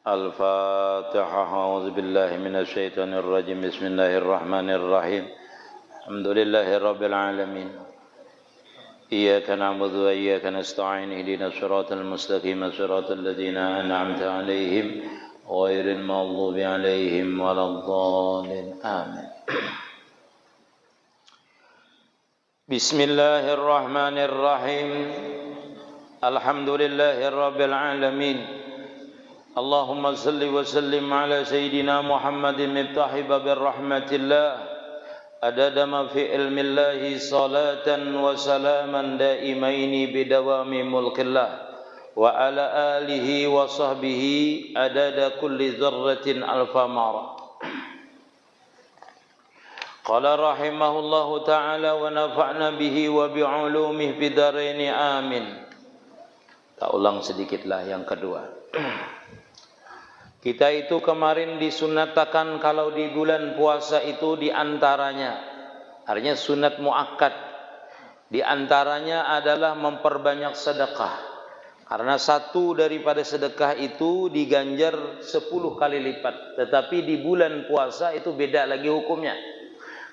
الفاتحة. أعوذ بالله من الشيطان الرجيم. بسم الله الرحمن الرحيم. الحمد لله رب العالمين. إياك نعبد وإياك نستعين. اهدنا الصراط المستقيم صراط الذين أنعمت عليهم غير المغضوب عليهم ولا الضالين. آمين. بسم الله الرحمن الرحيم. الحمد لله رب العالمين. اللهم صل وسلم على سيدنا محمد مفتاح باب رحمة الله عدد ما في علم الله صلاة وسلاما دائمين بدوام ملك الله وعلى آله وصحبه عدد كل ذرة ألف مرة. قال رحمه الله تعالى ونفعنا به وبعلومه في الدارين آمين. Tak ulang sedikitlah yang kedua. Kita itu kemarin disunatakan kalau di bulan puasa itu diantaranya, artinya sunat muakkad, diantaranya adalah memperbanyak sedekah. Karena satu daripada sedekah itu diganjar 10 kali lipat. Tetapi di bulan puasa itu beda lagi hukumnya.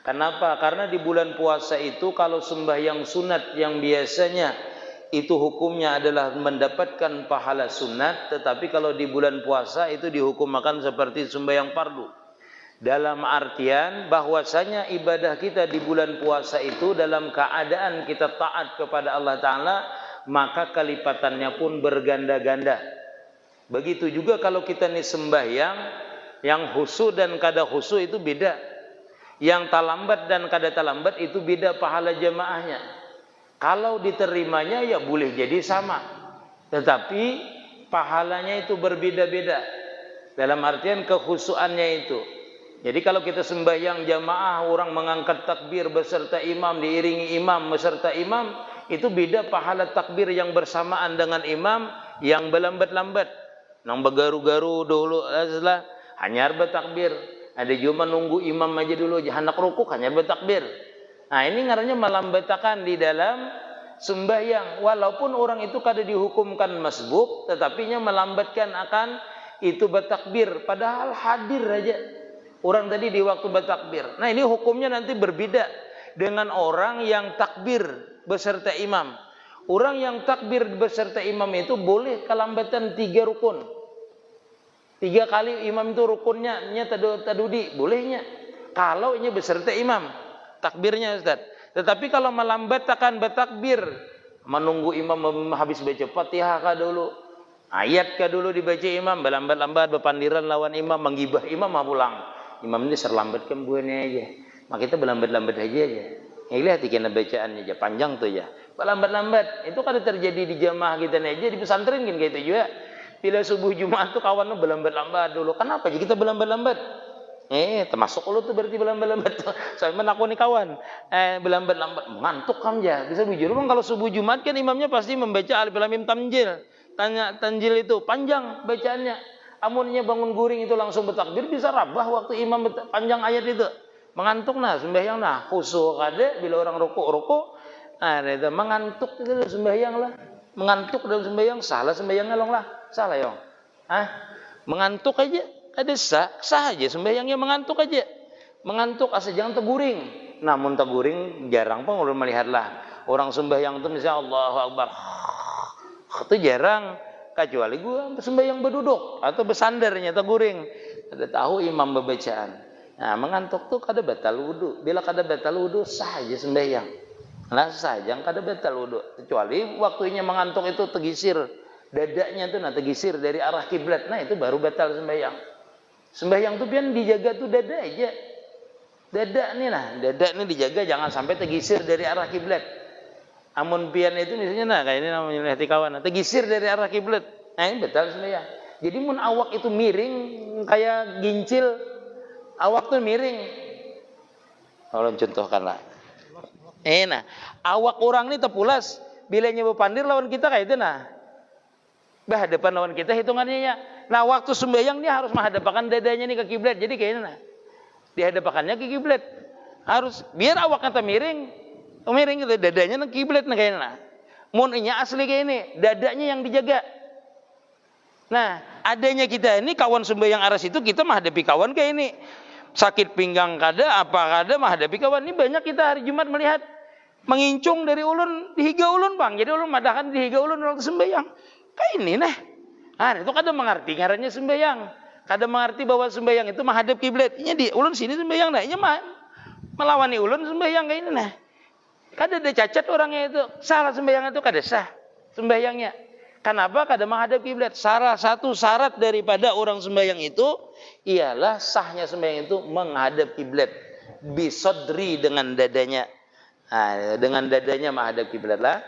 Kenapa? Karena di bulan puasa itu kalau sembahyang sunat yang biasanya itu hukumnya adalah mendapatkan pahala sunat, tetapi kalau di bulan puasa itu dihukumkan seperti sembahyang fardu. Dalam artian bahwasanya ibadah kita di bulan puasa itu dalam keadaan kita taat kepada Allah Ta'ala, maka kelipatannya pun berganda-ganda. Begitu juga kalau kita nih sembahyang, yang khusyuk dan kada khusyuk itu beda. Yang talambat dan kada talambat itu beda pahala jamaahnya. Kalau diterimanya ya boleh jadi sama, tetapi pahalanya itu berbeda-beda. Dalam artian kekhusyuannya itu. Jadi kalau kita sembahyang jamaah, orang mengangkat takbir beserta imam, diiringi imam beserta imam, itu beda pahala takbir yang bersamaan dengan imam yang berlambat-lambat. Nang begaru-garu dulu adalah hanyar bertakbir. Ada juga nunggu imam aja dulu, hendak rukuk hanyar bertakbir. Nah ini ngarannya melambatakan di dalam sembahyang. Walaupun orang itu kada dihukumkan masbuk, tetapinya melambatkan akan itu bertakbir. Padahal hadir aja orang tadi di waktu bertakbir. Nah ini hukumnya nanti berbeda dengan orang yang takbir beserta imam. Orang yang takbir beserta imam itu boleh kelambatan 3 rukun. 3 kali imam itu rukunnya tadudi, bolehnya. Kalau ini beserta imam takbirnya Ustaz. Tetapi kalau melambat akan bertakbir, menunggu imam habis baca Fatihah kah dulu, ayat kah dulu dibaca imam, berlambat-lambat berpandiran lawan imam, menggibah imam pulang. Imam ini serlambatkan buahnya aja. Maka kita berlambat-lambat aja. Ya lihat ikan bacaannya aja panjang tuh ya. Berlambat-lambat itu kan terjadi di jamaah kita aja di pesantren kan gitu juga. Bila subuh Jumat tuh kawan lu berlambat-lambat dulu. Kenapa aja kita berlambat-lambat? Termasuk lu tuh berarti berlambat-lambat. Saya menakuni kawan. Berlambat-lambat mengantuk kan ya. Bisa bujur bang kalau subuh Jumat kan imamnya pasti membaca Alif Lam Mim Tanjil. Tanjil itu panjang bacaannya. Amunnya bangun guring itu langsung bertakbir bisa rabah waktu imam panjang ayat itu. Mengantuk nah sembahyang nah khusyuk kada bila orang rukuk. Nah itu mengantuk itu sembahyang lah. Mengantuk dalam sembahyang salah sembahyangnya long lah. Salah yong. Mengantuk aja. Ada sah aja sembahyangnya mengantuk aja. Mengantuk asal jangan teguring. Namun teguring jarang pun udah melihatlah. Orang sembahyang itu misalnya Allahu Akbar. Itu jarang. Kecuali gua sembahyang berduduk atau bersandarnya teguring. Ada tahu imam bacaan. Nah mengantuk tuh kada batal wudu. Bila kada batal wudu sah aja sembahyang. Lah sah jangan kada batal wudu. Kecuali waktunya mengantuk itu tegisir. Dadanya tuh tegisir dari arah kiblat. Nah itu baru batal sembahyang. Sembahyang tuh pian dijaga tuh dada aja. Dada nih dijaga jangan sampai tegisir dari arah kiblat. Amun pian itu misalnya kayak ini namanya hati kawan, tegisir dari arah kiblat. Nah ini betul sembahyang. Jadi mun awak itu miring kayak gincil, awak tuh miring. Kalau contohkanlah. Nah, awak orang ini terpulas bila nyoba pandir lawan kita kayak itu nah. Berhadapan lawan kita hitungannya ya. Nah waktu sembahyang dia harus menghadapkan dadanya nih ke kiblat. Jadi kayaknya nah, dihadapannya ke kiblat. Harus biar awaknya miring gitu dadanya ke kiblat kayaknya nah. Munnya asli kayak ini, dadanya yang dijaga. Nah, adanya kita ini kawan sembahyang aras itu kita menghadapi kawan kayak ini. Sakit pinggang kada, apa kada menghadapi kawan ini banyak kita hari Jumat melihat mengincung dari ulun dihiga ulun bang. Jadi ulun madahkan dihiga ulun waktu sembahyang. Kayak ini nah. Nah, itu kada mengerti ngarannya sembahyang. Kada mengerti bahwa sembahyang itu menghadap kiblat. Ini di ulun sini sembahyang nah. Ini melawani ulun sembahyang kayak ini nah. Kada ada cacat orangnya itu. Salah sembahyang itu kada sah sembahyangnya. Kenapa? Kada menghadap kiblat. Salah satu syarat daripada orang sembahyang itu ialah sahnya sembahyang itu menghadap kiblat. Bisodri dengan dadanya. Nah, dengan dadanya menghadap kiblat lah.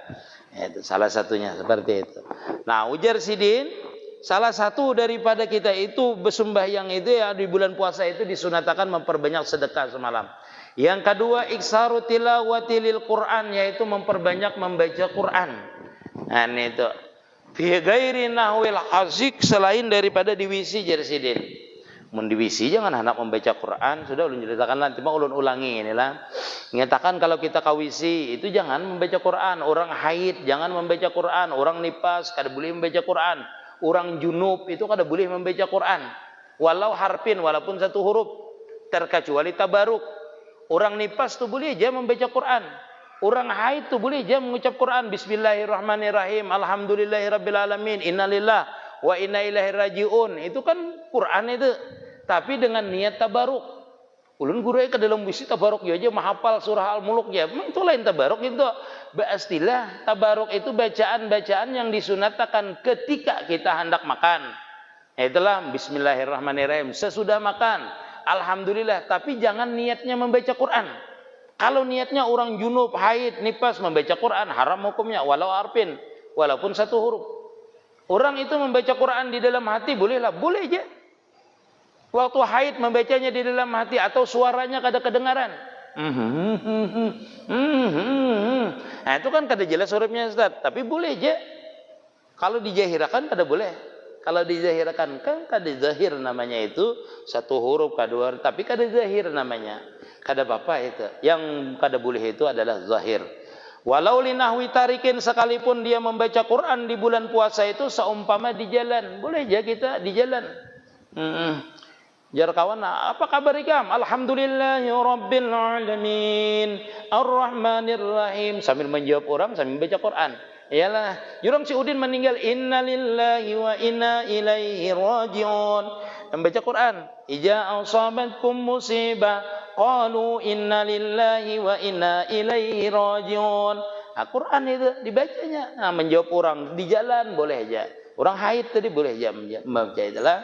Itu salah satunya seperti itu. Nah, ujar Sidin, salah satu daripada kita itu bersembahyang itu ya di bulan puasa itu disunatakan memperbanyak sedekah semalam. Yang kedua, iksaru tilawati lil Quran, yaitu memperbanyak membaca Quran. Nah, itu fi ghairi nahwil hazik, selain daripada diwisi jersidin. Mun diwisi jangan hendak membaca Quran, sudah ulun ceritakan nanti mau ulun ulangi inilah. Menyatakan kalau kita kawisi itu jangan membaca Quran, orang haid jangan membaca Quran, orang nipas kada boleh membaca Quran, orang junub itu kada boleh membaca Quran. Walau harfin, walaupun satu huruf, terkecuali tabaruk. Orang nipas tu boleh aja membaca Quran. Orang haid tu boleh aja mengucap Quran. Bismillahirrahmanirrahim. Alhamdulillahirabbil alamin. Innalillah wa inna ilaihi rajiun. Itu kan Quran itu. Tapi dengan niat tabaruk. Ulun guru ke dalam bisi tabaruk ya aja menghafal surah Al-Muluk ya. Memang itu lain tabaruk itu. Ba'astilah tabaruk itu bacaan-bacaan yang disunatkan ketika kita hendak makan. Itulah bismillahirrahmanirrahim. Sesudah makan. Alhamdulillah, tapi jangan niatnya membaca Quran. Kalau niatnya orang junub, haid, nipas membaca Quran, haram hukumnya walau arfin, walaupun satu huruf. Orang itu membaca Quran di dalam hati bolehlah, boleh aja. Waktu haid membacanya di dalam hati atau suaranya kada kedengaran. Nah, itu kan kada jelas hurufnya Ustaz, tapi boleh aja. Kalau dijahirakan kada boleh. Kalau dizahirkan kan kada zahir namanya itu satu huruf kedua huruf, tapi kada zahir namanya. Kada apa-apa itu. Yang kada boleh itu adalah zahir. Walau linahwi tarikin, sekalipun dia membaca Quran di bulan puasa itu seumpama di jalan. Boleh aja kita di jalan. Jar kawan, apa kabar ikam? Alhamdulillahi rabbil alamin. Ar-Rahmanir Rahim. Sambil menjawab orang sambil baca Quran. Iyalah, jurang si Udin meninggal, innalillahi wa inna ilaihi rajiun. Membaca Quran, ija asabatkum musibah, qalu innalillahi wa inna ilaihi rajiun. Nah, Quran itu dibacanya. Nah, menjawab orang di jalan boleh aja. Orang haid tadi boleh aja membaca itulah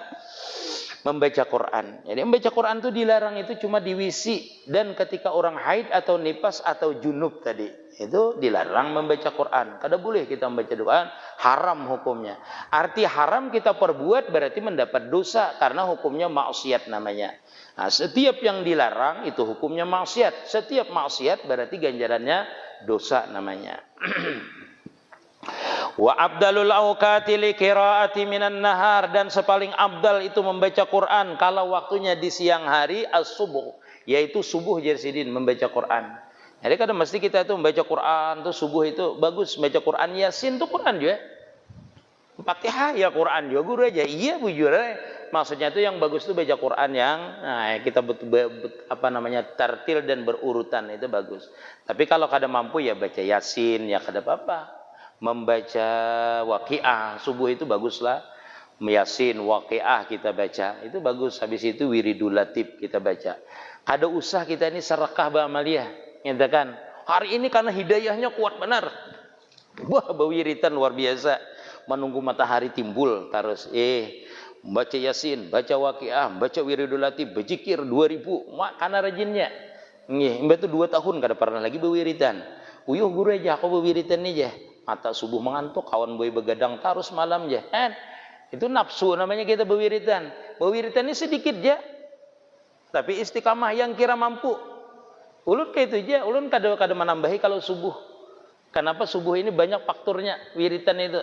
membaca Quran. Jadi membaca Quran itu dilarang itu cuma diwisi dan ketika orang haid atau nipas atau junub tadi. Itu dilarang membaca Quran. Kada boleh kita membaca Quran, haram hukumnya. Arti haram kita perbuat berarti mendapat dosa karena hukumnya maksiat namanya. Nah, setiap yang dilarang itu hukumnya maksiat. Setiap maksiat berarti ganjarannya dosa namanya. Wa abdalul awqati li qiraati minan nahar, dan sepaling abdal itu membaca Quran kalau waktunya di siang hari as-subuh, yaitu subuh jersidin membaca Quran. Jadi kadang mesti kita itu membaca Quran tuh subuh itu bagus, membaca Quran Yasin tuh Quran juga. Fatihah ya Quran juga guru aja. Iya bujur. Maksudnya itu yang bagus tuh baca Quran yang kita tartil dan berurutan itu bagus. Tapi kalau kada mampu ya baca Yasin ya kada apa-apa. Membaca Waqiah subuh itu baguslah. Yasin, Waqiah kita baca itu bagus. Habis itu Wiridul Latif kita baca. Kada usah kita ini serakah ba'amaliyah. Nyatakan hari ini karena hidayahnya kuat benar. Wah, bawiritan luar biasa. Menunggu matahari timbul terus baca Yasin, baca Waqiah, baca Wiridul Latif, berzikir 2000, karena rajinnya. Nggih, mbak itu 2 tahun kada pernah lagi bawiritan. Uyuh guru aja aku bawiritan aja. Mata subuh mengantuk, kawan boy begadang terus malam aja. Itu nafsu namanya kita bawiritan. Bawiritan ini sedikit aja. Tapi istiqamah yang kira mampu. Ulun kayak itu aja, ulun kada menambahi kalau subuh. Kenapa subuh ini banyak faktornya wiritan itu.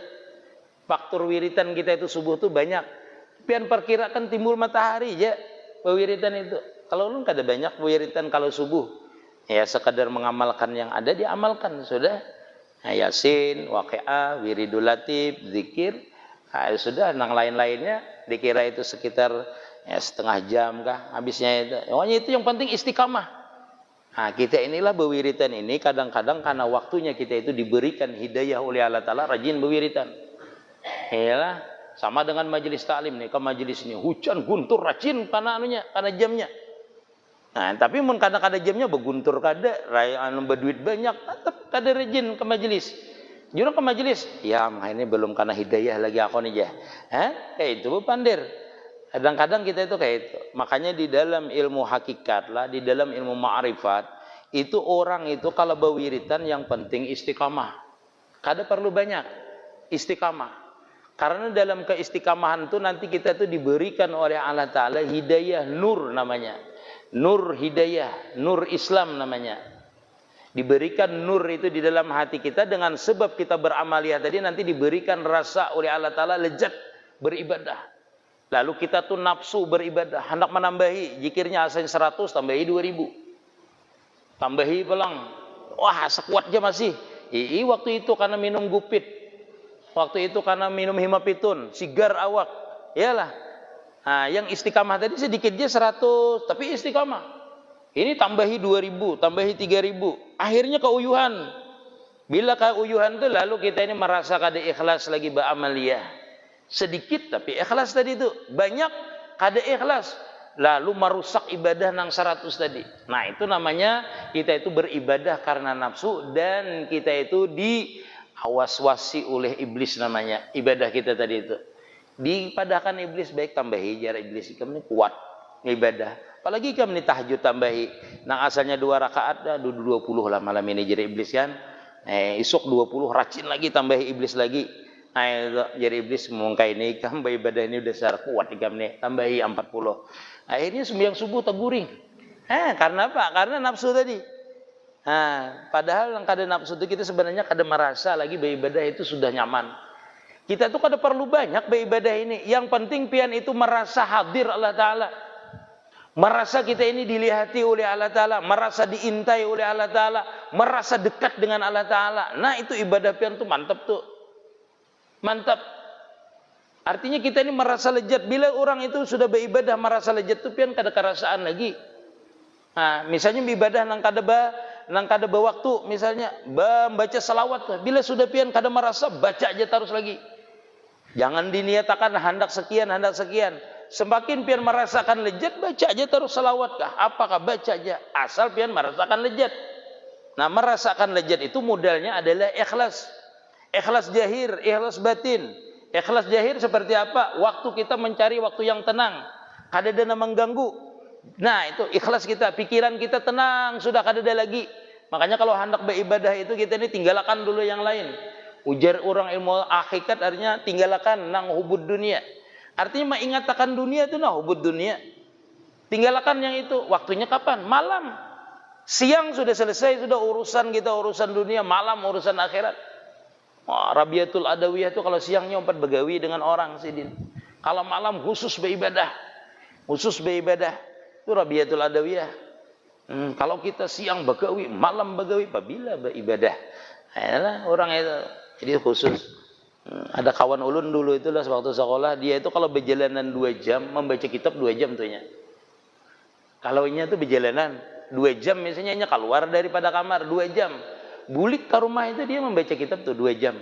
Faktor wiritan kita itu subuh itu banyak. Pian perkirakan timbul matahari aja wiritan itu. Kalau ulun kada banyak wiritan kalau subuh. Ya sekadar mengamalkan yang ada diamalkan sudah. Nah, Yasin, Waqiah, Wiridul Latif, zikir, sudah yang lain-lainnya dikira itu sekitar ya, setengah jam kah habisnya itu. Pokoknya itu yang penting istiqamah. Nah, kita inilah berwiritan ini kadang-kadang karena waktunya kita itu diberikan hidayah oleh Allah Ta'ala rajin berwiritan. Iyalah, sama dengan majelis taklim nih, ke majelis ini hujan guntur rajin karena anunya, karena jamnya. Nah, tapi mun kadang-kadang jamnya beguntur kada, anu berduit banyak, tetap kada rajin ke majelis. Jurang ke majelis, ya mah ini belum karena hidayah lagi aku nih ya. Kayak itu pandir. Kadang-kadang kita itu kayak itu. Makanya di dalam ilmu hakikat lah, di dalam ilmu ma'rifat, itu orang itu kalau berwiritan yang penting istiqamah. Kada perlu banyak, istiqamah. Karena dalam keistiqamahan itu nanti kita itu diberikan oleh Allah Ta'ala hidayah nur namanya. Nur hidayah, nur Islam namanya. Diberikan nur itu di dalam hati kita dengan sebab kita beramaliyah tadi nanti diberikan rasa oleh Allah Ta'ala lezat beribadah. Lalu kita tuh nafsu beribadah, hendak menambahi, zikirnya asalnya 100, tambahi 2000. Tambahi pelang. Wah, sekuat aja masih. Waktu itu karena minum gupit. Waktu itu karena minum himapitun, sigar awak. Iyalah. Nah, yang istiqamah tadi sedikitnya 100, tapi istiqamah. Ini tambahi 2000, tambahi 3000. Akhirnya keuyuhan. Bila keuyuhan itu lalu kita ini merasa kada ikhlas lagi beramaliyah. Sedikit tapi ikhlas tadi itu, banyak kada ikhlas lalu merusak ibadah nang 100 tadi. Nah, itu namanya kita itu beribadah karena nafsu dan kita itu diawas-wasi oleh iblis namanya ibadah kita tadi itu. Dipadahkan iblis, baik tambahi jarak iblis kamu ini kuat ibadah. Apalagi kamu ini tahajud tambahi. Nang asalnya 2 rakaat dah 20 lah malam ini jarak iblis kan. Esok 20 rajin lagi tambahi iblis lagi. Jadi iblis mengkai ini kamu ibadah ini udah secara kuat ikam nih tambahi 40. Akhirnya sembahyang subuh teguring. Karena apa? Karena nafsu tadi. Padahal yang kada nafsu itu kita sebenarnya kada merasa lagi beribadah itu sudah nyaman. Kita tuh kada perlu banyak beribadah ini. Yang penting pian itu merasa hadir Allah Ta'ala. Merasa kita ini dilihati oleh Allah Ta'ala. Merasa diintai oleh Allah Ta'ala. Merasa dekat dengan Allah Ta'ala. Nah, itu ibadah pian tuh mantap tuh. Mantap. Artinya kita ini merasa lezat. Bila orang itu sudah beribadah merasa lezat itu pian kada kerasaan lagi. Nah, misalnya beribadah nang kada waktu misalnya membaca salawat. Bila sudah pian kada merasa baca aja terus lagi. Jangan diniatakan hendak sekian. Semakin pian merasakan lezat baca aja terus salawat kah? Apakah baca aja asal pian merasakan lezat. Nah, merasakan lezat itu modalnya adalah ikhlas. Ikhlas jahir, ikhlas batin. Ikhlas jahir seperti apa? Waktu kita mencari waktu yang tenang. Kada ada mengganggu. Nah, itu ikhlas kita. Pikiran kita tenang. Sudah kada ada lagi. Makanya kalau hendak beribadah itu kita ini tinggalkan dulu yang lain. Ujar orang ilmu hakikat artinya tinggalkan nang hubud dunia. Artinya mengingatakan dunia itu nang hubud dunia. Tinggalkan yang itu. Waktunya kapan? Malam. Siang sudah selesai. Sudah urusan kita, urusan dunia. Malam urusan akhirat. Rabiatul Adawiyah itu kalau siangnya empat begawi dengan orang sidin. Kalau malam khusus beribadah. Khusus beribadah. Itu Rabiatul Adawiyah. Kalau kita siang begawi, malam begawi, apabila beribadah. Nah, orang itu jadi khusus. Ada kawan ulun dulu itulah waktu sekolah, dia itu kalau berjalanan 2 jam membaca kitab 2 jam tuhnya. Kalau ini tuh berjalanan 2 jam misalnya keluar daripada kamar 2 jam. Bulik ke rumah itu dia membaca kitab tuh 2 jam.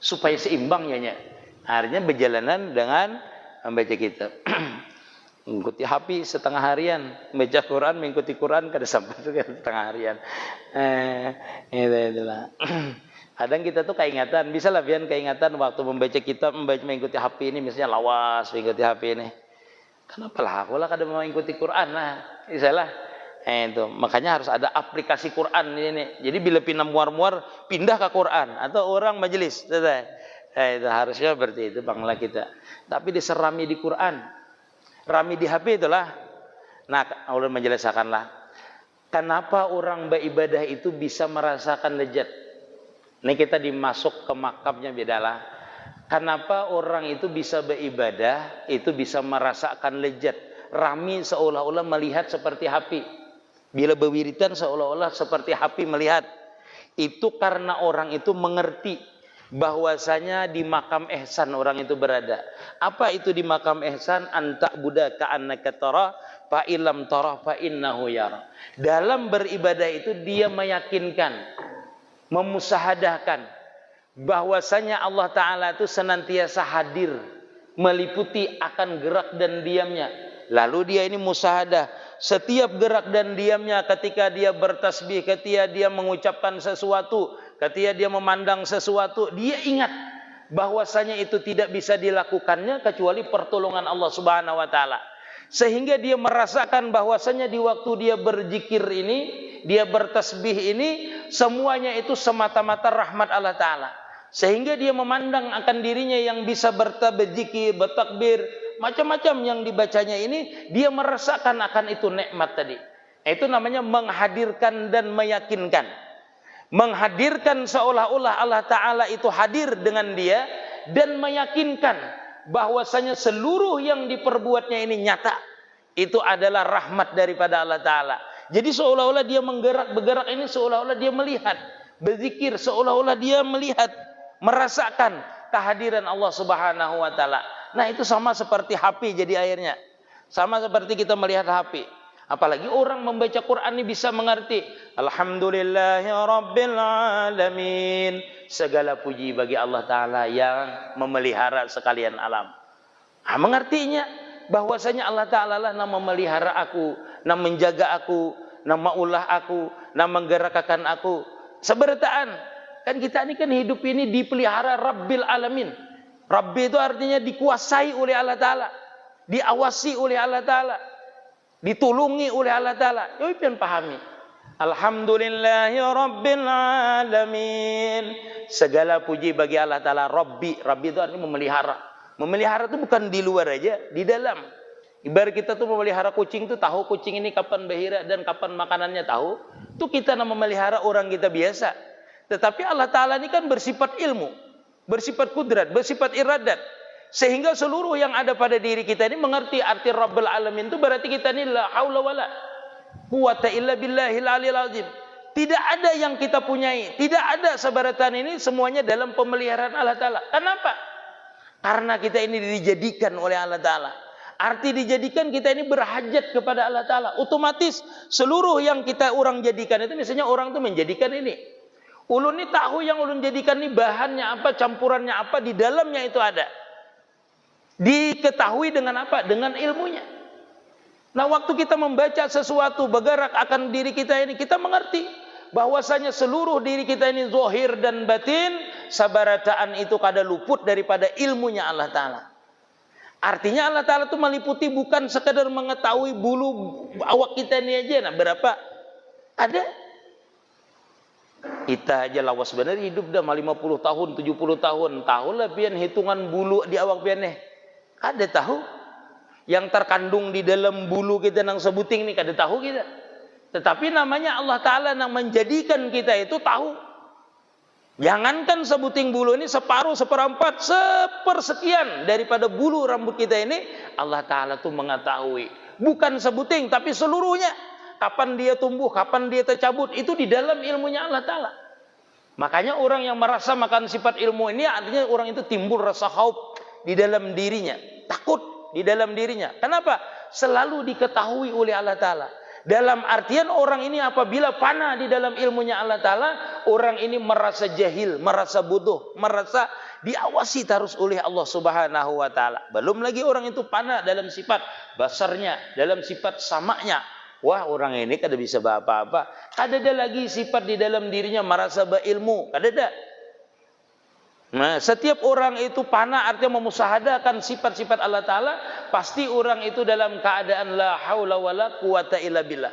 Supaya seimbang ya. Akhirnya berjalanan dengan membaca kitab. Mengikuti HP setengah harian. Membaca Quran, mengikuti Quran kada sampai juga setengah harian. Itulah. Kadang kita tuh keingatan. Bisa lah pian keingatan waktu membaca kitab, mengikuti HP ini. Misalnya lawas mengikuti HP ini. Kenapa lah aku lah kada mau mengikuti Quran lah. Misalnya. Itu makanya harus ada aplikasi Quran ini. Jadi bila pindah muar-muar pindah ke Quran atau orang majelis. Itu harusnya seperti itu bangla kita. Tapi diserami di Quran, rami di HP itulah. Nah, ulun menjelaskanlah kenapa orang beribadah itu bisa merasakan lezat. Ini kita dimasuk ke makamnya bedalah. Kenapa orang itu bisa beribadah itu bisa merasakan lezat. Rami seolah-olah melihat seperti HP. Bila berwiritan seolah-olah seperti HP melihat. Itu karena orang itu mengerti bahwasanya di makam ihsan orang itu berada. Apa itu di makam ihsan? Anta buddha ka'annaka tara fa illam tara fa innahu yara. Dalam beribadah itu dia meyakinkan, memusahadahkan bahwasanya Allah Ta'ala itu senantiasa hadir, meliputi akan gerak dan diamnya. Lalu dia ini musahadah setiap gerak dan diamnya, ketika dia bertasbih, ketika dia mengucapkan sesuatu, ketika dia memandang sesuatu, dia ingat bahwasanya itu tidak bisa dilakukannya kecuali pertolongan Allah Subhanahu wa taala. Sehingga dia merasakan bahwasanya di waktu dia berzikir ini, dia bertasbih ini, semuanya itu semata-mata rahmat Allah Ta'ala. Sehingga dia memandang akan dirinya yang bisa berzikir, bertakbir, macam-macam yang dibacanya ini, dia merasakan akan itu nikmat tadi. Itu namanya menghadirkan dan meyakinkan. Menghadirkan seolah-olah Allah Ta'ala itu hadir dengan dia, dan meyakinkan bahwasanya seluruh yang diperbuatnya ini nyata. Itu adalah rahmat daripada Allah Ta'ala. Jadi seolah-olah dia bergerak ini seolah-olah dia melihat, berzikir seolah-olah dia melihat, merasakan kehadiran Allah Subhanahu wa taala. Nah, itu sama seperti HP jadi airnya. Sama seperti kita melihat HP. Apalagi orang membaca Quran ini bisa mengerti. Alhamdulillahirabbil alamin. Segala puji bagi Allah Ta'ala yang memelihara sekalian alam. Nah, mengertinya bahwasanya Allah Ta'ala lah yang memelihara aku, yang menjaga aku, yang maulah aku, yang menggerakkan aku. Seberataan. Kan kita ini kan hidup ini dipelihara Rabbil Alamin. Rabbi itu artinya dikuasai oleh Allah Ta'ala, diawasi oleh Allah Ta'ala, ditulungi oleh Allah Ta'ala. Yuk pian pahami. Alhamdulillahi Rabbil Alamin. Segala puji bagi Allah Ta'ala. Rabbi. Rabbi itu artinya memelihara. Memelihara itu bukan di luar aja, di dalam. Ibarat kita tuh memelihara kucing tuh tahu kucing ini kapan berhira dan kapan makanannya tahu. Itu kita memelihara orang kita biasa. Tetapi Allah Ta'ala ini kan bersifat ilmu, bersifat kudrat, bersifat iradat. Sehingga seluruh yang ada pada diri kita ini mengerti arti Rabbul Alamin itu berarti kita ini la haula wala quwata illa billahil aliyil azim. Tidak ada yang kita punyai, tidak ada sebaratan ini, semuanya dalam pemeliharaan Allah Ta'ala. Kenapa? Karena kita ini dijadikan oleh Allah Ta'ala. Arti dijadikan kita ini berhajat kepada Allah Ta'ala. Otomatis seluruh yang kita orang jadikan itu, misalnya orang itu menjadikan ini. Ulun ini tahu yang ulun jadikan ini bahannya apa, campurannya apa, di dalamnya itu ada. Diketahui dengan apa? Dengan ilmunya. Nah, waktu kita membaca sesuatu bergerak akan diri kita ini, kita mengerti bahwasanya seluruh diri kita ini zahir dan batin, sabarataan itu kada luput daripada ilmunya Allah Ta'ala. Artinya Allah Ta'ala itu meliputi bukan sekadar mengetahui bulu awak kita ini aja. Nah, berapa? Ada. Kita aja lawas benar hidup dah 50 tahun, 70 tahun. Tahu lah pian hitungan bulu di awak pian nih. Kada tahu. Yang terkandung di dalam bulu kita nang sebuting nih kada tahu kita. Tetapi namanya Allah Ta'ala yang menjadikan kita itu tahu. Jangankan sebuting bulu ini separuh, seperempat, sepersekian daripada bulu rambut kita ini, Allah Ta'ala tuh mengetahui. Bukan sebuting tapi seluruhnya. Kapan dia tumbuh, kapan dia tercabut, itu di dalam ilmunya Allah Ta'ala. Makanya orang yang merasa makan sifat ilmu ini, artinya orang itu timbul rasa khauf di dalam dirinya. Takut di dalam dirinya. Kenapa? Selalu diketahui oleh Allah Ta'ala. Dalam artian orang ini apabila fana di dalam ilmunya Allah Ta'ala, orang ini merasa jahil, merasa bodoh, merasa diawasi terus oleh Allah Subhanahu wa Ta'ala. Belum lagi orang itu fana dalam sifat basarnya, dalam sifat samaknya. Wah, orang ini kada bisa apa-apa. Kada ada lagi sifat di dalam dirinya merasa berilmu. Kada ada. Nah, setiap orang itu panah artinya memusahadakan sifat-sifat Allah Ta'ala. Pasti orang itu dalam keadaan la haula wala quwata illa billah.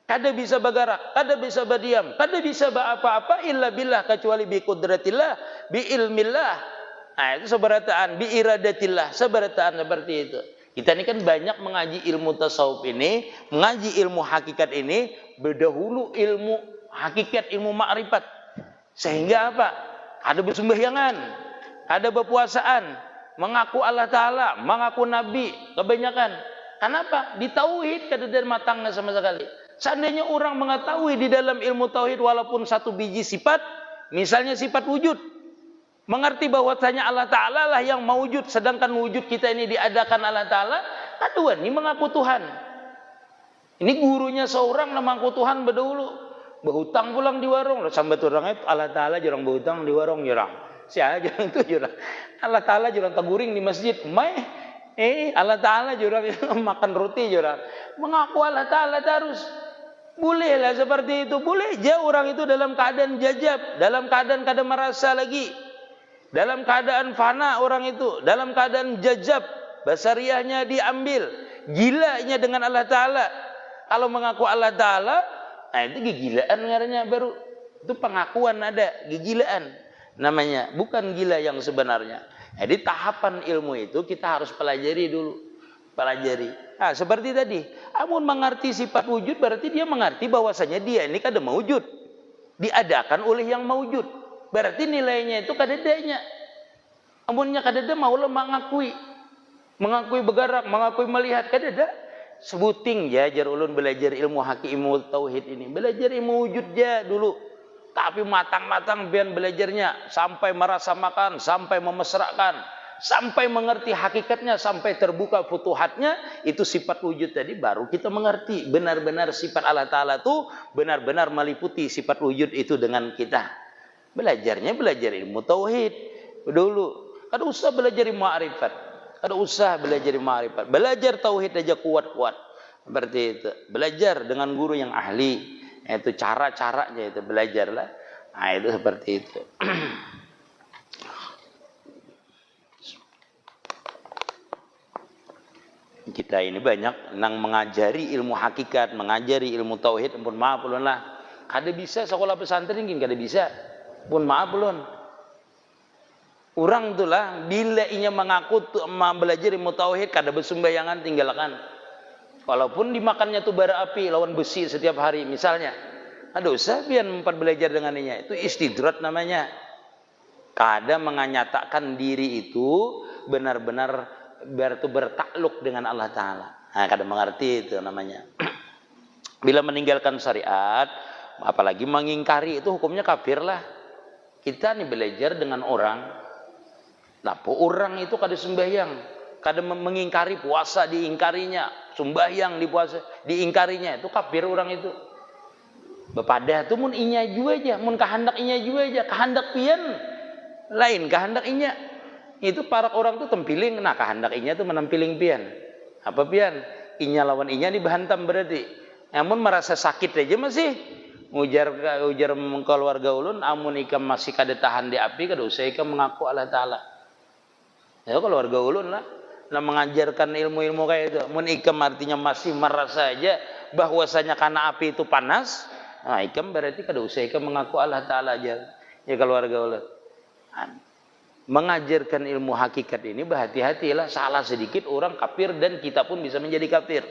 Kada bisa bergerak, kada bisa berdiam, kada bisa apa-apa illa billah, kecuali bi qudratillah, bi ilmillah. Nah, itu seberataan, bi iradatillah, seberataan seperti itu. Kita ini kan banyak mengaji ilmu tasawuf ini, mengaji ilmu hakikat ini, berdahulu ilmu hakikat, ilmu ma'rifat. Sehingga apa? Ada bersembahyangan, ada berpuasaan, mengaku Allah Ta'ala, mengaku Nabi, kebanyakan. Kenapa? Di tauhid kada ada matangnya sama sekali. Seandainya orang mengetahui di dalam ilmu tauhid walaupun satu biji sifat, misalnya sifat wujud, Mengerti bahwasanya Allah Ta'ala lah yang mewujud, sedangkan wujud kita ini diadakan Allah Ta'ala. Aduan ini mengaku Tuhan. Ini gurunya seorang mengaku Tuhan berdahulu. Berhutang pulang di warung. Sampai orang itu Allah Ta'ala jurang berhutang di warung jurang. Siapa jurang itu jurang. Allah Ta'ala jurang taguring di masjid. Allah Ta'ala jurang makan roti jurang. Mengaku Allah Ta'ala terus. Bolehlah seperti itu. Boleh aja orang itu dalam keadaan jajab. Dalam keadaan kada merasa lagi. Dalam keadaan fana orang itu. Dalam keadaan jajab. Basariahnya diambil. Gilanya dengan Allah Ta'ala. Kalau mengaku Allah Ta'ala. Nah itu gigilaan ngaranya baru. Itu pengakuan ada. Gigilaan namanya. Bukan gila yang sebenarnya. Jadi tahapan ilmu itu kita harus pelajari dulu. Pelajari. Nah seperti tadi. Amun mengerti sifat wujud berarti dia mengerti bahwasanya dia ini kada mewujud. Diadakan oleh yang mewujud. Berarti nilainya itu kadadanya. Amunnya kadada maulah mengakui bergerak, mengakui melihat kadada. Sebuting ya jar ulun belajar ilmu hakiki ilmu tauhid ini. Belajar ilmu wujud ya dulu. Tapi matang-matang biar belajarnya sampai merasa makan, sampai memesrakan, sampai mengerti hakikatnya, sampai terbuka futuhatnya, itu sifat wujud tadi baru kita mengerti benar-benar sifat Allah Ta'ala itu benar-benar meliputi sifat wujud itu dengan kita. Belajarnya belajar ilmu tauhid dulu. Kada usah belajar ma'rifat. Kada usah belajar ma'rifat. Belajar tauhid aja kuat-kuat. Seperti itu. Belajar dengan guru yang ahli. Itu cara-caranya itu belajarlah. Nah, itu seperti itu. Kita ini banyak nang mengajari ilmu hakikat, mengajari ilmu tauhid, ampun maaf ulun lah. Kada bisa sekolah pesantren mungkin kada bisa. Pun maaf belum. Orang itulah bila inya mengaku belajar ilmu tauhid kada bersumbayangan tinggalkan. Walaupun dimakannya tuh bara api lawan besi setiap hari misalnya. Ada usah biar empat belajar dengan inya. Itu istidrat namanya. Kada menganyatakan diri itu benar-benar bertakluk dengan Allah Ta'ala. Nah, kada mengerti itu namanya. Bila meninggalkan syariat, apalagi mengingkari itu hukumnya kafir lah. Kita nih belajar dengan orang. Nah, orang itu kada sembahyang, kada mengingkari puasa diingkarinya, sembahyang di puasa diingkarinya, itu kafir orang itu. Bepadah tu mun inya jua aja, mun kehendak inya jua aja, kehendak pian lain kehendak inya. Itu para orang tu tempiling, nah kehendak inya tu menampiling pian. Apa pian? Inya lawan inya dibahantam berarti. Namun merasa sakit aja masih. Ujar keluarga ulun, amun ikam masih kada tahan di api, kada usah ikam mengaku Allah Ta'ala. Ya keluarga ulun lah, mengajarkan ilmu-ilmu kayak itu. Amun ikam artinya masih merasa aja bahwasanya karena api itu panas, nah ikam berarti kada usah ikam mengaku Allah Ta'ala aja. Ya keluarga ulun. Mengajarkan ilmu hakikat ini berhati-hatilah, salah sedikit orang kafir dan kita pun bisa menjadi kafir.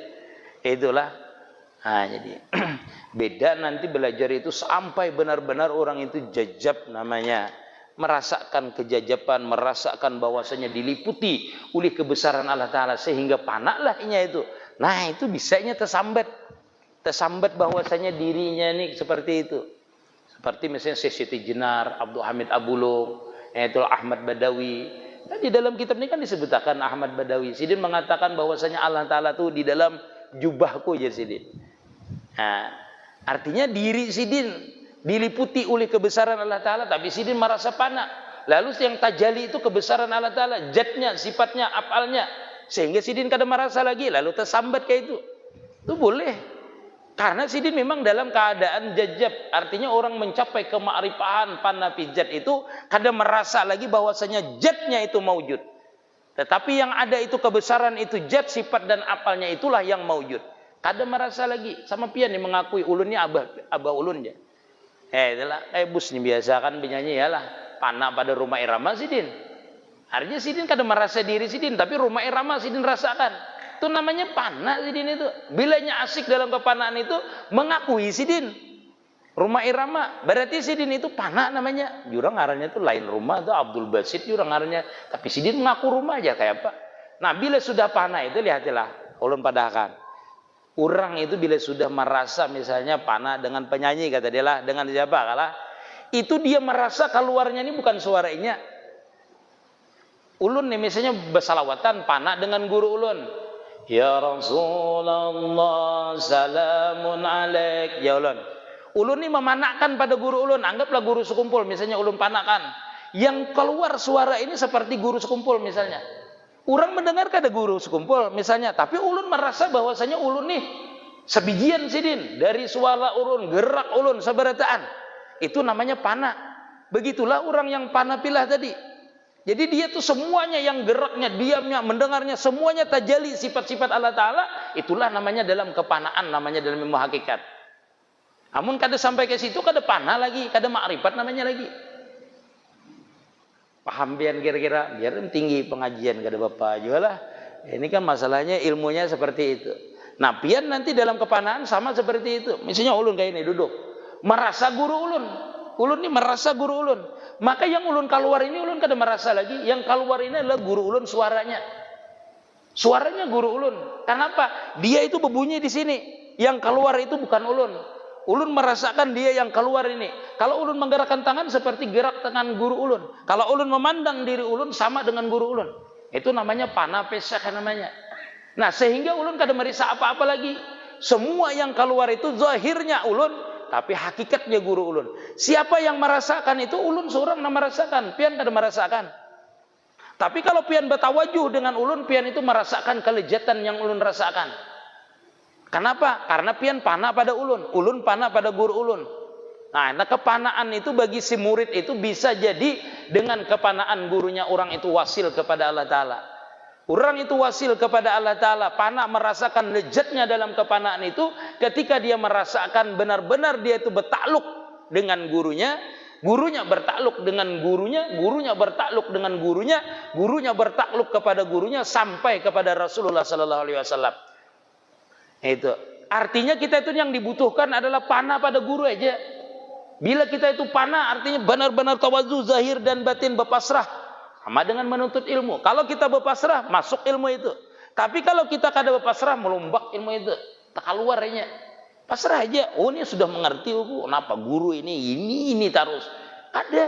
Itulah. Nah, jadi beda nanti belajar itu sampai benar-benar orang itu jajab namanya. Merasakan kejajaban, merasakan bahwasanya diliputi oleh kebesaran Allah Ta'ala sehingga panaklah inya itu. Nah itu bisanya tersambat bahwasanya dirinya ini seperti itu. Seperti misalnya Siti Jenar, Abdul Hamid Abulung, itu Ahmad Badawi. Nah, di dalam kitab ini kan disebutkan Ahmad Badawi. Sidin mengatakan bahwasanya Allah Ta'ala itu di dalam jubahku ya Sidin. Nah, artinya diri Sidin diliputi oleh kebesaran Allah Ta'ala, tapi Sidin merasa panak. Lalu yang tajali itu kebesaran Allah Ta'ala, zatnya, sifatnya, afalnya, sehingga Sidin kada merasa lagi, lalu tersambat kayak itu. Itu boleh. Karena Sidin memang dalam keadaan jajab, artinya orang mencapai kema'rifahan panafi zat itu kada merasa lagi bahwasanya zatnya itu maujud. Tetapi yang ada itu kebesaran itu zat, sifat dan afalnya itulah yang maujud. Kada merasa lagi sama pian nih mengakui ulunnya abah ulunnya. Itulah bus nih biasa kan penyanyi ya lah panah pada rumah irama Sidin. Artinya Sidin kada merasa diri Sidin, tapi rumah irama Sidin rasakan. Itu namanya panah Sidin itu. Bilanya asik dalam kepanaan itu mengakui Sidin. Rumah irama berarti Sidin itu panah namanya. Jurang ngarannya itu lain rumah itu Abdul Basit jurang ngarannya. Tapi Sidin mengaku rumah aja kayak apa. Nah bila sudah panah itu lihatlah ulun padahkan. Orang itu bila sudah merasa misalnya panah dengan penyanyi kata dia lah dengan siapa kalah itu dia merasa keluarnya ini bukan suaranya Ulun nih misalnya bersalawatan pana dengan guru ulun. Ya Rasulullah salamun alaik. Ya ulun. Ulun nih memanakkan pada guru ulun. Anggaplah guru sekumpul misalnya ulun panakan. Yang keluar suara ini seperti guru sekumpul misalnya. Orang mendengar ada guru sekumpul misalnya. Tapi ulun merasa bahwasanya ulun nih sebijian sidin. Dari suara ulun, gerak ulun, seberataan. Itu namanya pana. Begitulah orang yang pana pilah tadi. Jadi dia tuh semuanya yang geraknya, diamnya, mendengarnya, semuanya tajali sifat-sifat Allah Ta'ala. Itulah namanya dalam kepanaan, namanya dalam ilmu hakikat. Namun kada sampai ke situ, kada panah lagi, kada ma'rifat namanya lagi. Paham biar kira-kira, biar tinggi pengajian kada bapak juga lah. Ini kan masalahnya ilmunya seperti itu. Nah pian nanti dalam kepanaan sama seperti itu. Misalnya ulun kayak ini duduk, merasa guru ulun. Ulun ini merasa guru ulun. Maka yang ulun keluar ini ulun kada merasa lagi. Yang keluar ini adalah guru ulun suaranya. Suaranya guru ulun. Kenapa? Dia itu berbunyi di sini. Yang keluar itu bukan ulun. Ulun merasakan dia yang keluar ini. Kalau ulun menggerakkan tangan seperti gerak tangan guru ulun. Kalau ulun memandang diri ulun sama dengan guru ulun. Itu namanya panah pesek namanya. Nah sehingga ulun kada merisa apa-apa lagi. Semua yang keluar itu zahirnya ulun. Tapi hakikatnya guru ulun. Siapa yang merasakan itu ulun seorang yang merasakan. Pian kada merasakan. Tapi kalau pian bertawajuh dengan ulun, pian itu merasakan kelejatan yang ulun rasakan. Kenapa? Karena pian panah pada ulun. Ulun panah pada guru ulun. Nah kepanaan itu bagi si murid itu bisa jadi dengan kepanaan gurunya orang itu wasil kepada Allah Ta'ala. Orang itu wasil kepada Allah Ta'ala, panah merasakan lezatnya dalam kepanaan itu ketika dia merasakan benar-benar dia itu bertakluk dengan gurunya, gurunya bertakluk dengan gurunya, gurunya bertakluk dengan gurunya, gurunya bertakluk kepada gurunya sampai kepada Rasulullah Sallallahu Alaihi Wasallam. Itu artinya kita itu yang dibutuhkan adalah panah pada guru aja. Bila kita itu panah artinya benar-benar tawadhu zahir dan batin berpasrah. Sama dengan menuntut ilmu. Kalau kita berpasrah, masuk ilmu itu. Tapi kalau kita kada berpasrah, melumbak ilmu itu. Tak keluarnya. Pasrah aja. Oh ini sudah mengerti. Oh, kenapa guru ini terus. Ada.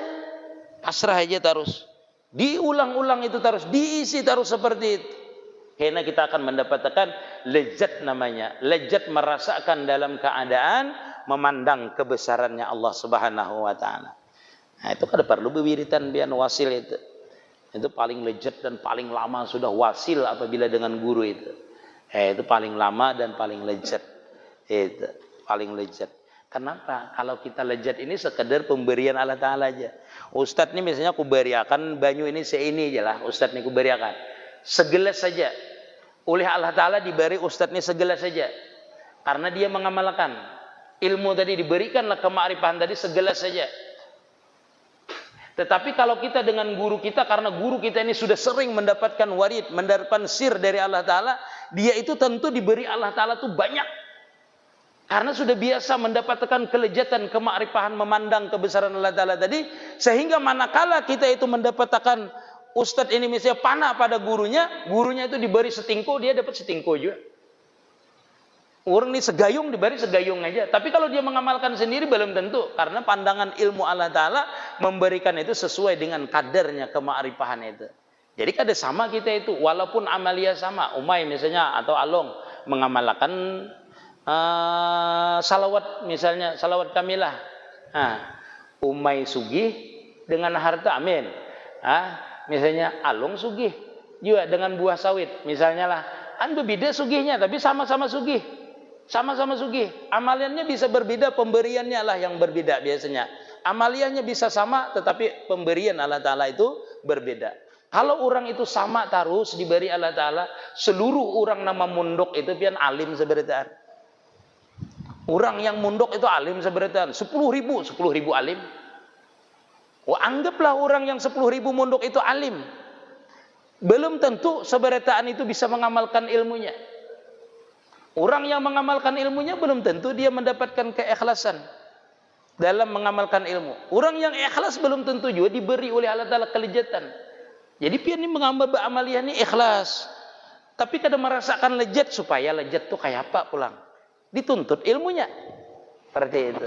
Pasrah aja terus. Diulang-ulang itu terus. Diisi terus seperti itu. Karena kita akan mendapatkan lezat namanya. Lezat merasakan dalam keadaan memandang kebesarannya Allah Subhanahu wa Ta'ala. Nah itu kada perlu berwiritan biar wasil itu. Itu paling lezat dan paling lama sudah wasil apabila dengan guru itu. Itu paling lama dan paling lezat. Itu paling lezat. Kenapa? Kalau kita lezat ini sekedar pemberian Allah Ta'ala aja. Ustadz ini misalnya aku beriakan banyu ini seini aja lah. Ustadz ini aku beriakan. Segelas saja. Oleh Allah Ta'ala diberi ustadz ini segelas saja. Karena dia mengamalkan. Ilmu tadi diberikanlah kemakrifan tadi segelas saja. Tetapi kalau kita dengan guru kita, karena guru kita ini sudah sering mendapatkan warid, mendapatkan sir dari Allah Ta'ala, dia itu tentu diberi Allah Ta'ala itu banyak. Karena sudah biasa mendapatkan kelejatan, kemakrifahan, memandang kebesaran Allah Ta'ala tadi, sehingga manakala kita itu mendapatkan ustadz ini misalnya panah pada gurunya, gurunya itu diberi setingko, dia dapat setingko juga. Orang ini segayung diberi segayung aja. Tapi kalau dia mengamalkan sendiri belum tentu. Karena pandangan ilmu Allah Ta'ala memberikan itu sesuai dengan kadarnya kemakrifahan itu. Jadi kada sama kita itu. Walaupun amalia sama. Umay misalnya atau Along mengamalkan salawat misalnya. Salawat kamilah. Umay sugih dengan harta. Amin. Misalnya Along sugih juga dengan buah sawit. Misalnya lah. Kan berbeda sugihnya tapi sama-sama sugih. Sama-sama sugih. Amaliannya bisa berbeda, pemberiannya lah yang berbeda biasanya. Amaliannya bisa sama, tetapi pemberian Allah Ta'ala itu berbeda. Kalau orang itu sama terus diberi Allah Ta'ala, seluruh orang nama munduk itu pian alim seberitaan. Orang yang munduk itu alim seberitaan. 10.000 alim. Anggaplah orang yang 10.000 munduk itu alim. Belum tentu seberitaan itu bisa mengamalkan ilmunya. Orang yang mengamalkan ilmunya belum tentu dia mendapatkan keikhlasan dalam mengamalkan ilmu. Orang yang ikhlas belum tentu juga diberi oleh Allah Ta'ala kelejatan. Jadi pian ini mengamal amaliyah ini ikhlas. Tapi kadang merasakan lezat supaya lezat itu kayak apa pulang. Dituntut ilmunya. Seperti itu.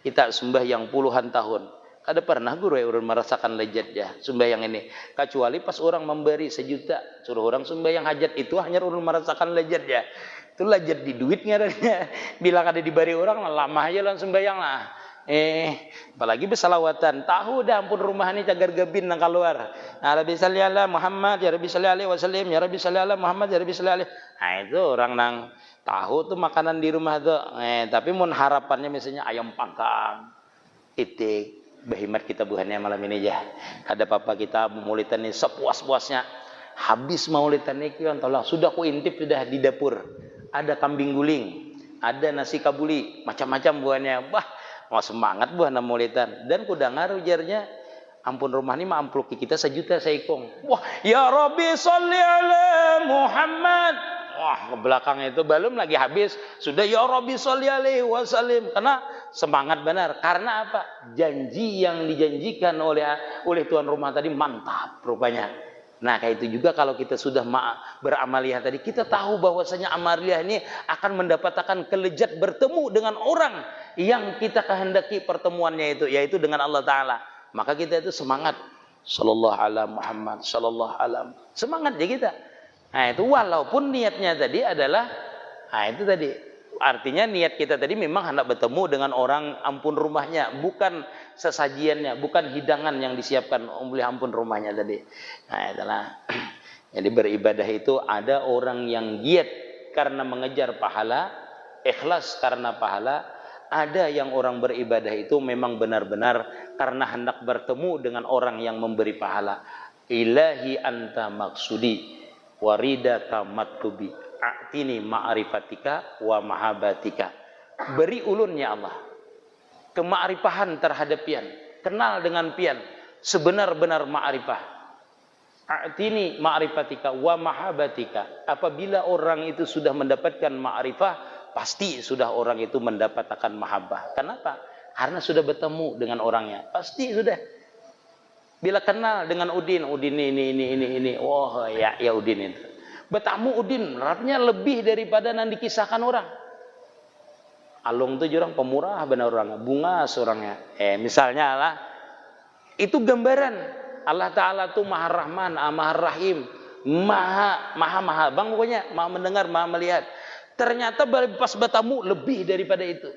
Kita sembah yang puluhan tahun. Ada pernah guru ya orang merasakan lezatnya sembahyang ini, kecuali pas orang memberi 1 juta suruh orang sembahyang hajat, itu hanya orang merasakan lezatnya. Itu lezat di duitnya adanya. Bila ada diberi orang lama aja langsung sembahyang lah. Apalagi bersalawatan, tahu dah ampun rumah ini cagar gebin nang keluar. Ya Rabbi salli ala Muhammad, ya Rabbi salli alaihi wasallim, ya Rabbi salli ala Muhammad, ya Rabbi salli alaihi. Nah itu orang nang tahu tuh makanan di rumah tuh. Tapi mun harapannya misalnya ayam panggang, itik, berhemat kita buhannya malam ini ya. Ada papa kita maulidan ini sepuas-puasnya. Habis maulidan ini kan tolong sudah ku intip sudah di dapur. Ada kambing guling, ada nasi kabuli, macam-macam buahnya. Wah, mau semangat buah maulidan. Dan kuda ngaruh jarnya. Ampun rumah ini mah ampluk kita 1 juta seikong. Wah, ya Rabbi sholli ala Muhammad. Wah, ke belakang itu belum lagi habis sudah ya Rabbi sholli alaihi wasallim. Karena semangat benar. Karena apa? Janji yang dijanjikan oleh tuan rumah tadi mantap rupanya. Nah, kayak itu juga kalau kita sudah beramaliyah tadi, kita tahu bahwasanya amaliyah ini akan mendapatkan kelezat bertemu dengan orang yang kita kehendaki pertemuannya itu, yaitu dengan Allah Ta'ala. Maka kita itu semangat. Sallallahu ala Muhammad, sallallahu ala. Semangat ya kita. Nah, itu walaupun niatnya tadi adalah, nah itu tadi. Artinya niat kita tadi memang hendak bertemu dengan orang ampun rumahnya, bukan sesajiannya, bukan hidangan yang disiapkan oleh ampun rumahnya tadi. Nah, itulah. Jadi beribadah itu ada orang yang giat karena mengejar pahala, ikhlas karena pahala. Ada yang orang beribadah itu memang benar-benar karena hendak bertemu dengan orang yang memberi pahala. Ilahi anta maksudi waridaka matlubi. A'tini ma'rifatika wa mahabatika. Beri ulunnya Allah kema'rifahan terhadap pian, kenal dengan pian sebenar-benar ma'rifah. A'tini ma'rifatika wa mahabatika. Apabila orang itu sudah mendapatkan ma'rifah, pasti sudah orang itu mendapatkan mahabbah. Kenapa? Karena sudah bertemu dengan orangnya. Pasti sudah. Bila kenal dengan Udin ini. Oh ya Udin itu. Bertamu Udin, artinya lebih daripada yang dikisahkan orang. Alung itu orang pemurah benar orangnya, bunga seorangnya. Misalnya lah, itu gambaran Allah Ta'ala itu Maha Rahman, Maha Rahim, Maha Bang pokoknya, Maha mendengar, Maha melihat. Ternyata pas bertamu lebih daripada itu.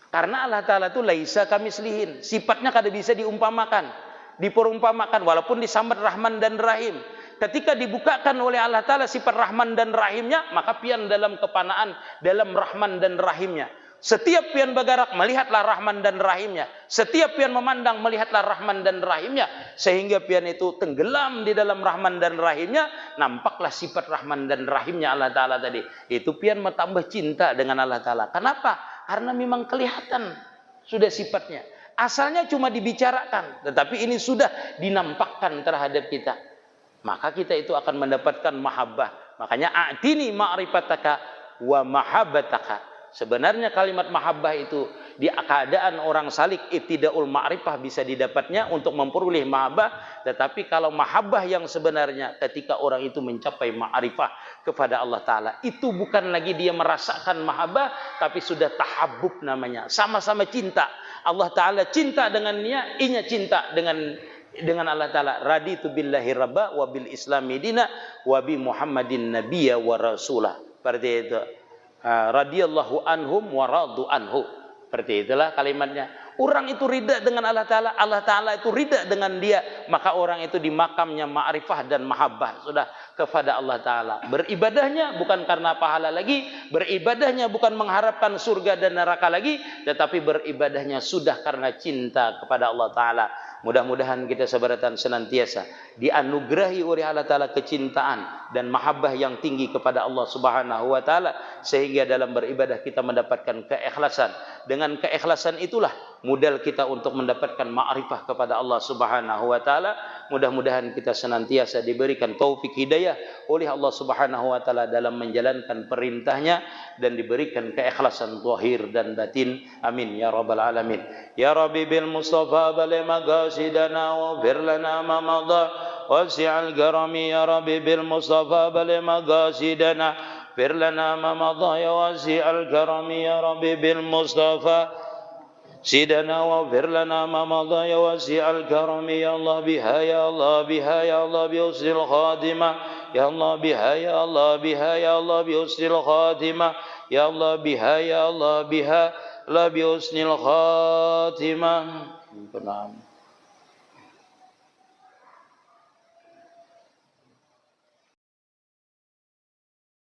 Karena Allah Ta'ala itu laisa kamislihin, sifatnya kada bisa diumpamakan, diperumpamakan, walaupun disambat Rahman dan Rahim. Ketika dibukakan oleh Allah Ta'ala sifat Rahman dan Rahimnya, maka pian dalam kepanaan, dalam Rahman dan Rahimnya. Setiap pian bergerak, melihatlah Rahman dan Rahimnya. Setiap pian memandang, melihatlah Rahman dan Rahimnya. Sehingga pian itu tenggelam di dalam Rahman dan Rahimnya, nampaklah sifat Rahman dan Rahimnya Allah Ta'ala tadi. Itu pian bertambah cinta dengan Allah Ta'ala. Kenapa? Karena memang kelihatan sudah sifatnya. Asalnya cuma dibicarakan, tetapi ini sudah dinampakkan terhadap kita. Maka kita itu akan mendapatkan mahabbah. Makanya a'tini ma'rifataka wa mahabbataka. Sebenarnya kalimat mahabbah itu di keadaan orang salik ibtidaul ma'rifah bisa didapatnya untuk memperoleh mahabbah. Tetapi kalau mahabbah yang sebenarnya ketika orang itu mencapai ma'rifah kepada Allah Ta'ala, itu bukan lagi dia merasakan mahabbah, tapi sudah tahabbub namanya. Sama-sama cinta. Allah Ta'ala cinta dengan dia, inya cinta dengan Allah Ta'ala. Raditu billahi rabba wa bil islami dina wa bi Muhammadin nabiyya wa rasulah. Seperti itu. Radiyallahu anhum wa radu anhu. Seperti itulah kalimatnya. Orang itu ridha dengan Allah Ta'ala, Allah Ta'ala itu ridha dengan dia, maka orang itu di makamnya ma'rifah dan mahabbah sudah kepada Allah Ta'ala. Beribadahnya bukan karena pahala lagi, beribadahnya bukan mengharapkan surga dan neraka lagi, tetapi beribadahnya sudah karena cinta kepada Allah Ta'ala. Mudah-mudahan kita sebaratan senantiasa dianugerahi oleh Allah Ta'ala kecintaan dan mahabbah yang tinggi kepada Allah Subhanahu wa Ta'ala, sehingga dalam beribadah kita mendapatkan keikhlasan. Dengan keikhlasan itulah modal kita untuk mendapatkan ma'rifah kepada Allah Subhanahu wa Ta'ala. Mudah-mudahan kita senantiasa diberikan taufik hidayah oleh Allah Subhanahu wa Ta'ala dalam menjalankan perintahnya, dan diberikan keikhlasan zahir dan batin. Amin ya rabbal alamin. Ya Rabbi bil Mustafa bali magasidana wa fir lana ma madha wasi'al garami. Ya Rabbi bil Mustafa bali magasidana fir lana ma madha ya wasi'al garami. Ya Rabbi bil Mustafa سيدنا واغفر لنا ما مضى يا واسع الكرم يا الله بها يا الله بها يا الله بحسن الخاتمة يا الله بها يا الله بها يا الله بحسن الخاتمة يا الله بها يا الله بها لا بحسن الخاتمة.